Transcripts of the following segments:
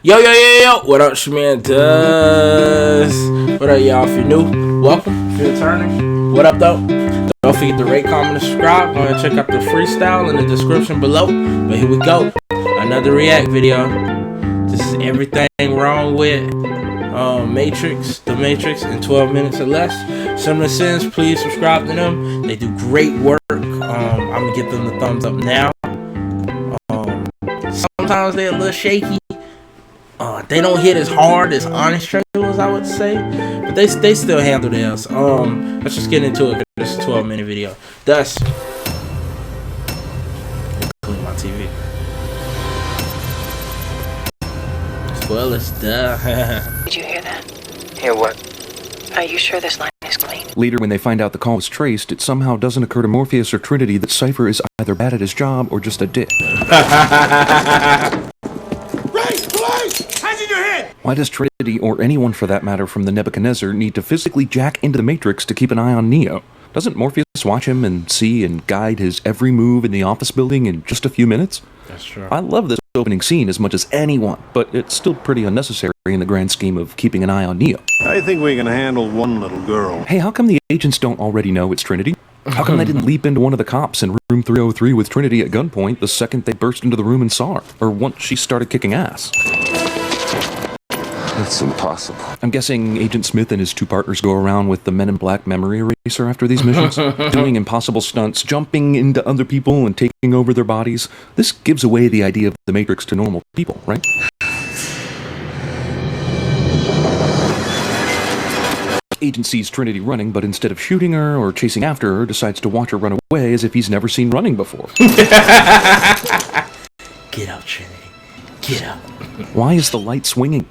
Yo, yo, yo, yo, what up, it's your man Dust. What up, y'all? If you're new, welcome. If you're returning, what up, though? Don't forget to rate, comment, and subscribe. Go ahead and check out the freestyle in the description below. But here we go. Another react video. This is everything wrong with The Matrix in 12 minutes or less. CinemaSins, please subscribe to them. They do great work. I'm going to give them the thumbs up now. Sometimes they're a little shaky. They don't hit as hard as honest trailers, I would say, but they still handle theirs. Let's just get into it. This is a 12-minute video. Dust. Clean my TV. Spoilers, duh. Did you hear that? Hear what? Are you sure this line is clean? Later, when they find out the call was traced, it somehow doesn't occur to Morpheus or Trinity that Cypher is either bad at his job or just a dick. Hands in your head! Why does Trinity, or anyone for that matter from the Nebuchadnezzar, need to physically jack into the Matrix to keep an eye on Neo? Doesn't Morpheus watch him and see and guide his every move in the office building in just a few minutes? That's true. I love this opening scene as much as anyone, but it's still pretty unnecessary in the grand scheme of keeping an eye on Neo. I think we can handle one little girl. Hey, how come the agents don't already know it's Trinity? How come they didn't leap into one of the cops in room 303 with Trinity at gunpoint the second they burst into the room and saw her? Or once she started kicking ass? That's impossible. I'm guessing Agent Smith and his two partners go around with the Men in Black memory eraser after these missions, doing impossible stunts, jumping into other people and taking over their bodies. This gives away the idea of the Matrix to normal people, right? Agent sees Trinity running, but instead of shooting her or chasing after her, decides to watch her run away as if he's never seen running before. Get up, Trinity. Get up. Why is the light swinging?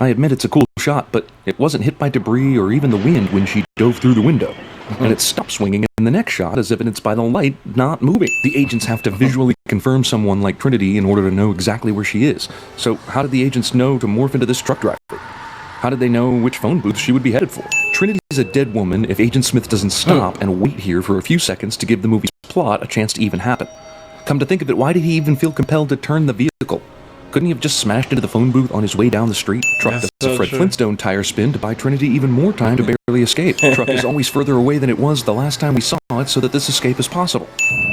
I admit it's a cool shot, but it wasn't hit by debris or even the wind when she dove through the window. And it stopped swinging in the next shot as evidenced by the light not moving. The agents have to visually confirm someone like Trinity in order to know exactly where she is. So how did the agents know to morph into this truck driver? How did they know which phone booth she would be headed for? Trinity's a dead woman if Agent Smith doesn't stop and wait here for a few seconds to give the movie's plot a chance to even happen. Come to think of it, why did he even feel compelled to turn the vehicle? Couldn't he have just smashed into the phone booth on his way down the street? Truck does a Fred Flintstone tire spin to buy Trinity even more time to barely escape. Truck is always further away than it was the last time we saw it so that this escape is possible.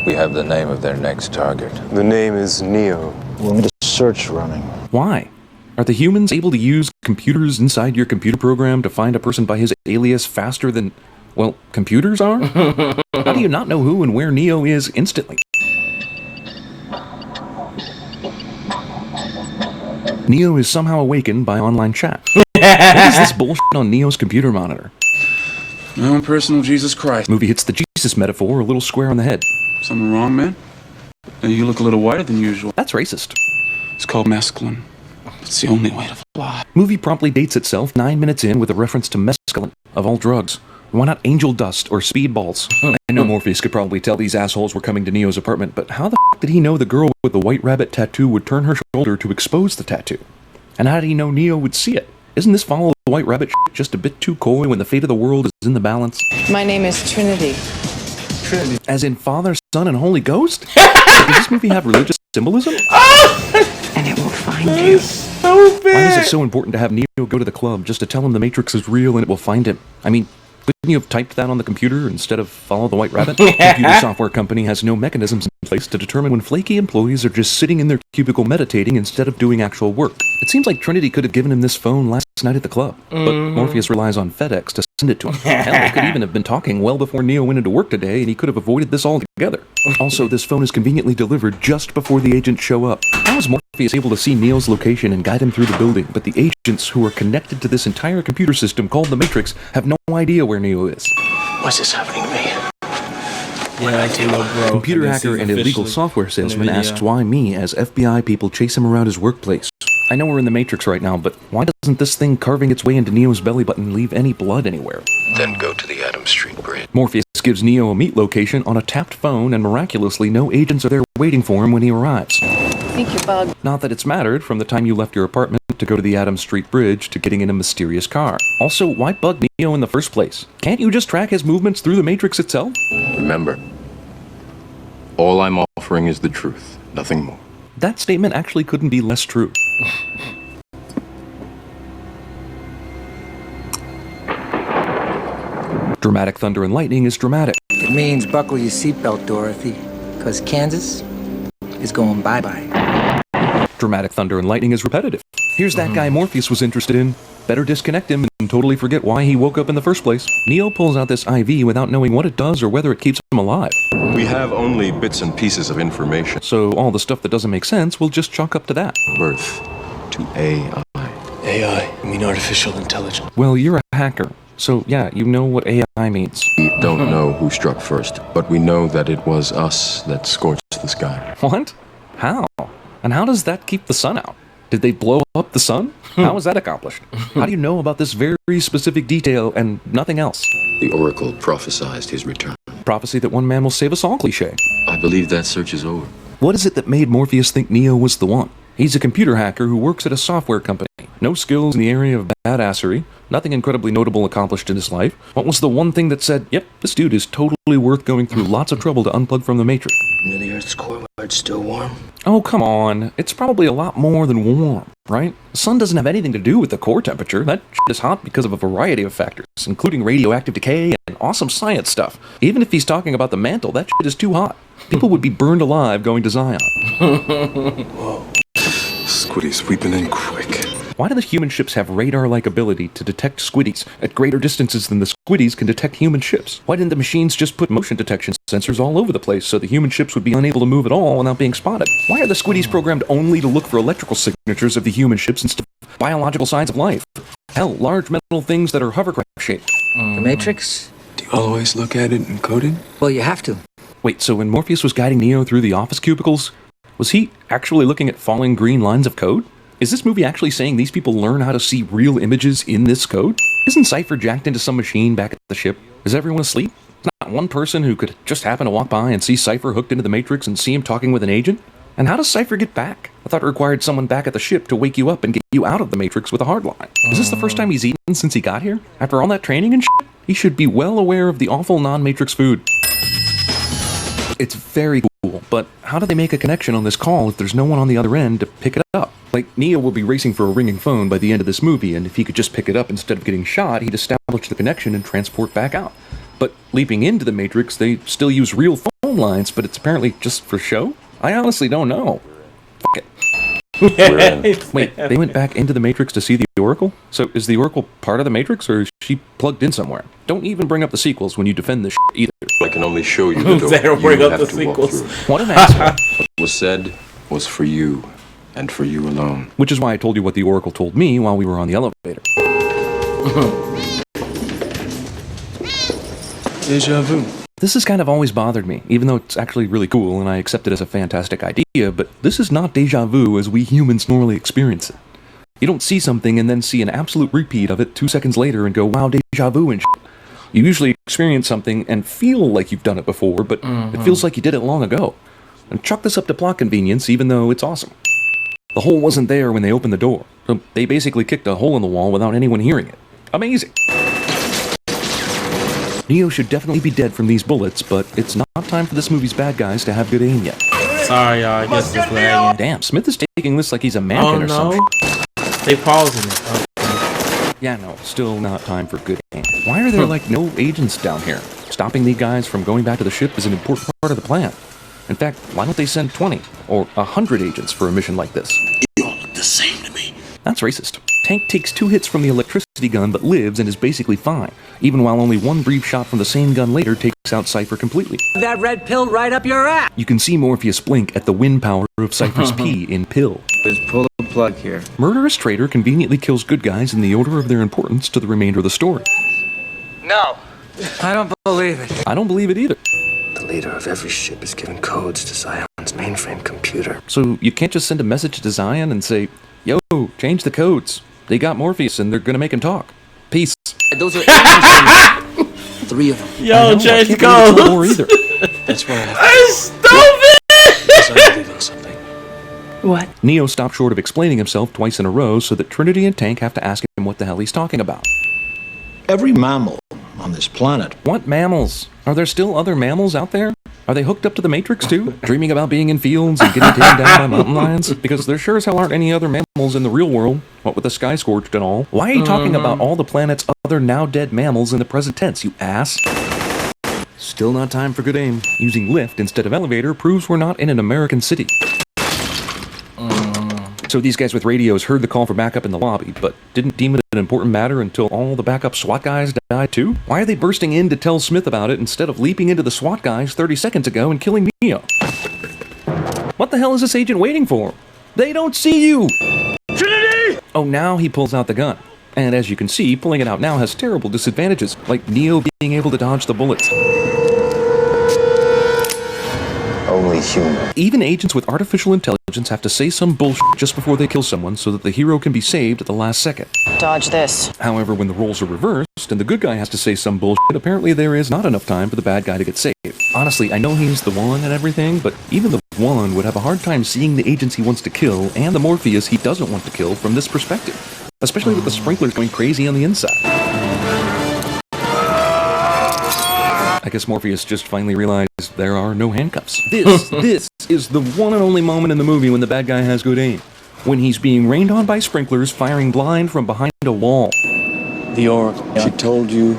We have the name of their next target. The name is Neo. We'll need a search running. Why? Are the humans able to use computers inside your computer program to find a person by his alias faster than, well, computers are? How do you not know who and where Neo is instantly? Neo is somehow awakened by online chat. What is this bullshit on Neo's computer monitor? My own personal Jesus Christ. Movie hits the Jesus metaphor a little square on the head. Something wrong, man? You look a little whiter than usual. That's racist. It's called mescaline. It's the only way to fly. Movie promptly dates itself 9 minutes in with a reference to mescaline, of all drugs. Why not angel dust or speedballs? I know Morpheus could probably tell these assholes were coming to Neo's apartment, but how the f*** did he know the girl with the white rabbit tattoo would turn her shoulder to expose the tattoo? And how did he know Neo would see it? Isn't this follow the white rabbit shit just a bit too coy when the fate of the world is in the balance? My name is Trinity. Trinity. As in Father, Son, and Holy Ghost? Does this movie have religious symbolism? And it will find you. So bad. Why is it so important to have Neo go to the club just to tell him the Matrix is real and it will find him? I mean, couldn't you have typed that on the computer instead of follow the white rabbit? The computer software company has no mechanisms in place to determine when flaky employees are just sitting in their cubicle meditating instead of doing actual work. It seems like Trinity could have given him this phone last night at the club, but Morpheus relies on FedEx to send it to him. Hell, they could even have been talking well before Neo went into work today, and he could have avoided this altogether. Also, this phone is conveniently delivered just before the agents show up. How is Morpheus able to see Neo's location and guide him through the building, but the agents who are connected to this entire computer system called the Matrix have no idea where Neo is? What's this happening to me? Yeah, that's a little bro. Computer hacker and illegal software salesman asks why me, as FBI people, chase him around his workplace. I know we're in the Matrix right now, but why doesn't this thing carving its way into Neo's belly button leave any blood anywhere? Then go to the Adam Street Bridge. Morpheus gives Neo a meet location on a tapped phone, and miraculously no agents are there waiting for him when he arrives. I think you're bugged. Not that it's mattered from the time you left your apartment to go to the Adam Street Bridge to getting in a mysterious car. Also, why bug Neo in the first place? Can't you just track his movements through the Matrix itself? Remember, all I'm offering is the truth, nothing more. That statement actually couldn't be less true. Dramatic thunder and lightning is dramatic. It means buckle your seatbelt, Dorothy, because Kansas is going bye-bye. Dramatic thunder and lightning is repetitive. Here's that guy Morpheus was interested in. Better disconnect him and totally forget why he woke up in the first place. Neo pulls out this IV without knowing what it does or whether it keeps him alive. We have only bits and pieces of information. So all the stuff that doesn't make sense, we'll just chalk up to that. Birth to AI. AI, you mean artificial intelligence? Well, you're a hacker, so yeah, you know what AI means. We don't know who struck first, but we know that it was us that scorched the sky. What? How? And how does that keep the sun out? Did they blow up the sun? How was that accomplished? How do you know about this very specific detail and nothing else? The Oracle prophesied his return. Prophecy that one man will save us all cliché. I believe that search is over. What is it that made Morpheus think Neo was the one? He's a computer hacker who works at a software company. No skills in the area of badassery. Nothing incredibly notable accomplished in his life. What was the one thing that said, yep, this dude is totally worth going through lots of trouble to unplug from the Matrix? Near the Earth's core where it's still warm? Oh, come on. It's probably a lot more than warm, right? The sun doesn't have anything to do with the core temperature. That shit is hot because of a variety of factors, including radioactive decay and awesome science stuff. Even if he's talking about the mantle, that shit is too hot. People would be burned alive going to Zion. Whoa. Squiddy's sweeping in quick. Why do the human ships have radar-like ability to detect squiddies at greater distances than the squiddies can detect human ships? Why didn't the machines just put motion detection sensors all over the place so the human ships would be unable to move at all without being spotted? Why are the squiddies programmed only to look for electrical signatures of the human ships instead of biological signs of life? Hell, large metal things that are hovercraft shaped. The Matrix? Do you always look at it encoded? Well, you have to. Wait, so when Morpheus was guiding Neo through the office cubicles, was he actually looking at falling green lines of code? Is this movie actually saying these people learn how to see real images in this code? Isn't Cypher jacked into some machine back at the ship? Is everyone asleep? There's not one person who could just happen to walk by and see Cypher hooked into the Matrix and see him talking with an agent? And how does Cypher get back? I thought it required someone back at the ship to wake you up and get you out of the Matrix with a hardline. Is this the first time he's eaten since he got here? After all that training and shit? He should be well aware of the awful non-Matrix food. It's very cool, but how do they make a connection on this call if there's no one on the other end to pick it up? Like, Neo will be racing for a ringing phone by the end of this movie, and if he could just pick it up instead of getting shot, he'd establish the connection and transport back out. But leaping into the Matrix, they still use real phone lines, but it's apparently just for show? I honestly don't know. Fuck it. Wait, they went back into the Matrix to see the Oracle? So is the Oracle part of the Matrix, or is she plugged in somewhere? Don't even bring up the sequels when you defend this shit either. I can only show you the door. They don't bring You up have the to walk sequels. through. What an asshole. What was said was for you, and for you alone. Which is why I told you what the Oracle told me while we were on the elevator. Deja vu. This has kind of always bothered me, even though it's actually really cool and I accept it as a fantastic idea, but this is not deja vu as we humans normally experience it. You don't see something and then see an absolute repeat of it 2 seconds later and go, wow, deja vu and shit. You usually experience something and feel like you've done it before, but it feels like you did it long ago. And chalk this up to plot convenience, even though it's awesome. The hole wasn't there when they opened the door, so they basically kicked a hole in the wall without anyone hearing it. Amazing! Neo should definitely be dead from these bullets, but it's not time for this movie's bad guys to have good aim yet. Sorry, y'all. I guess it's lagging. Damn, Smith is taking this like he's a mannequin or something. They pausing it. Okay. Yeah, no, still not time for good aim. Why are there, like, no agents down here? Stopping these guys from going back to the ship is an important part of the plan. In fact, why don't they send 20 or 100 agents for a mission like this? You all look the same to me. That's racist. Tank takes 2 hits from the electricity gun but lives and is basically fine, even while only 1 brief shot from the same gun later takes out Cypher completely. That red pill right up your ass! You can see Morpheus blink at the wind power of Cypher's pee in Pill. Just pull the plug here. Murderous traitor conveniently kills good guys in the order of their importance to the remainder of the story. No. I don't believe it. I don't believe it either. The leader of every ship is giving codes to Zion's mainframe computer. So you can't just send a message to Zion and say, yo, change the codes. They got Morpheus and they're gonna make him talk. Peace. Those are agents. 3 of them. Yo, change the code. Either. That's why I I'm leaving something. What? Neo stopped short of explaining himself twice in a row so that Trinity and Tank have to ask him what the hell he's talking about. Every mammal on this planet. What mammals? Are there still other mammals out there? Are they hooked up to the Matrix too? Dreaming about being in fields and getting taken down by mountain lions? Because there sure as hell aren't any other mammals in the real world, what with the sky scorched and all. Why are you talking about all the planet's other now dead mammals in the present tense, you ass? Still not time for good aim. Using lift instead of elevator proves we're not in an American city. So these guys with radios heard the call for backup in the lobby, but didn't deem it an important matter until all the backup SWAT guys died too? Why are they bursting in to tell Smith about it instead of leaping into the SWAT guys 30 seconds ago and killing Neo? What the hell is this agent waiting for? They don't see you! Trinity! Oh, now he pulls out the gun. And as you can see, pulling it out now has terrible disadvantages, like Neo being able to dodge the bullets. Only human. Even agents with artificial intelligence have to say some bullshit just before they kill someone so that the hero can be saved at the last second. Dodge this. However, when the roles are reversed and the good guy has to say some bullshit, apparently there is not enough time for the bad guy to get saved. Honestly, I know he's the one and everything, but even the one would have a hard time seeing the agents he wants to kill and the Morpheus he doesn't want to kill from this perspective. Especially with the sprinklers going crazy on the inside. I guess Morpheus just finally realized there are no handcuffs. This is the one and only moment in the movie when the bad guy has good aim. When he's being rained on by sprinklers, firing blind from behind a wall. The Oracle. She told you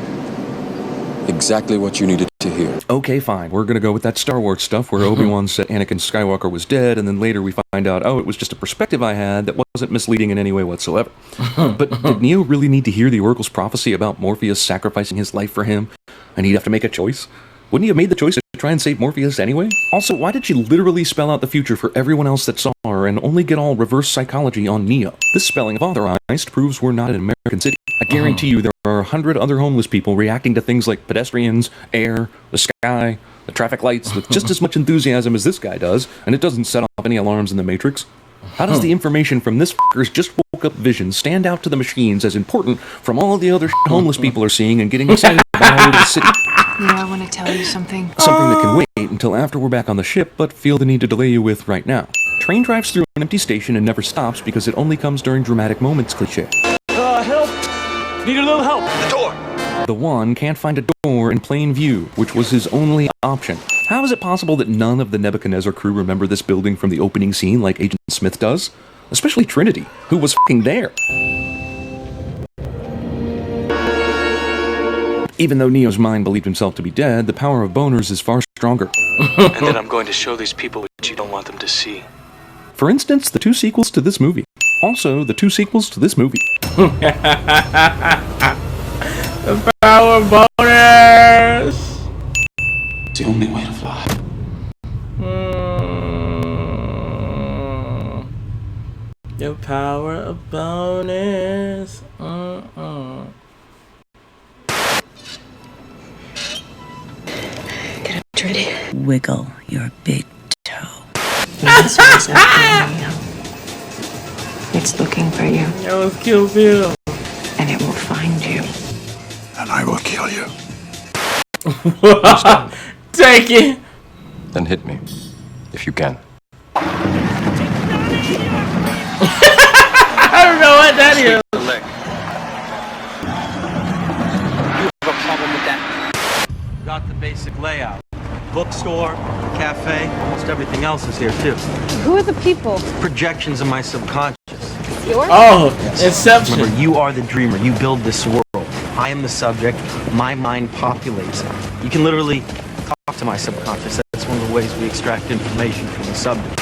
exactly what you needed to hear. Okay, fine. We're gonna go with that Star Wars stuff where Obi-Wan said Anakin Skywalker was dead, and then later we find out, oh, it was just a perspective I had that wasn't misleading in any way whatsoever. But did Neo really need to hear the Oracle's prophecy about Morpheus sacrificing his life for him, and he'd have to make a choice? Wouldn't he have made the choice to try and save Morpheus anyway? Also, why did she literally spell out the future for everyone else that saw her and only get all reverse psychology on Neo? This spelling of authorized proves we're not in an American city. I guarantee you there are 100 other homeless people reacting to things like pedestrians, air, the sky, the traffic lights with just as much enthusiasm as this guy does, and it doesn't set off any alarms in the Matrix. How does the information from this f***er's just woke up vision stand out to the machines as important from all the other homeless people are seeing and getting excited about all over the city? Yeah, I want to tell you something. Something that can wait until after we're back on the ship, but feel the need to delay you with right now. Train drives through an empty station and never stops because it only comes during dramatic moments cliché. Help! Need a little help. The door! The one can't find a door in plain view, which was his only option. How is it possible that none of the Nebuchadnezzar crew remember this building from the opening scene like Agent Smith does? Especially Trinity, who was f***ing there. Even though Neo's mind believed himself to be dead, the power of boners is far stronger. And then I'm going to show these people what you don't want them to see. For instance, the 2 sequels to this movie. Also, the 2 sequels to this movie. The power bonus! It's the only way to fly. The power of bonus. Get up, Trinity. Wiggle your big toe. That's what's after you. It's looking for you, That was Kill Bill. and it will find you. And I will kill you. Take it. Then hit me, if you can. I don't know what that is. You have a problem with that? Got the basic layout. Bookstore, cafe, almost everything else is here too. Who are the people? Projections of my subconscious. Oh, Inception. Remember, you are the dreamer. You build this world. I am the subject. My mind populates it. You can literally talk to my subconscious. That's one of the ways we extract information from the subject.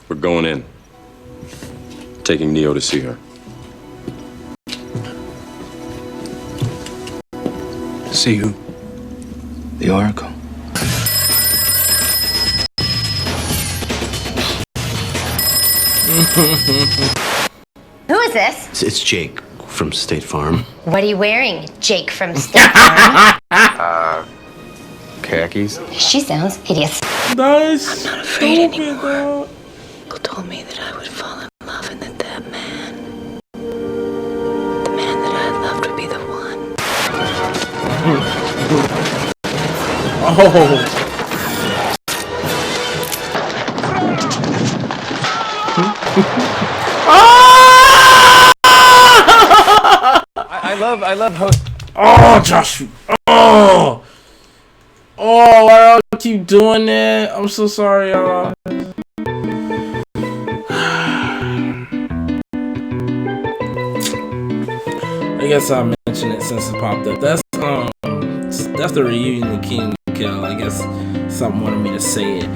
We're going in. Taking Neo to see her. See you. The Oracle. Who is this? It's Jake from State Farm. What are you wearing, Jake from State Farm? Khakis? She sounds hideous. That is I'm not afraid anymore. though. Uncle told me that I would fall in love and that that man, the man that I loved, would be the one. Oh. I love host. Oh, Josh. Oh. Oh, why do I keep doing that. I'm so sorry, y'all. I guess I mentioned it since it popped up. That's the reunion of King and Kel. I guess something wanted me to say it.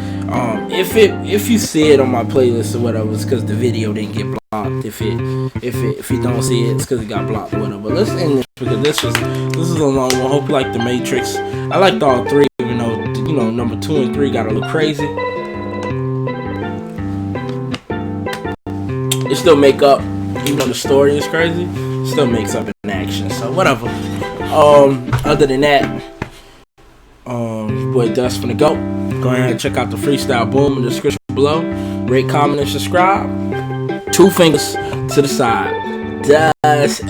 If you see it on my playlist or whatever, it's because the video didn't get blocked. If you don't see it, it's because it got blocked or whatever. But let's end this because this is a long one. Hope you like The Matrix. I liked all three, even though number 2 and 3 got a little crazy. It still make up, even though the story is crazy. It still makes up in action. So whatever. Other than that, boy Dust finna go. Go ahead and check out the Freestyle Boom in the description below. Rate, comment, and subscribe. 2 fingers to the side. Dust.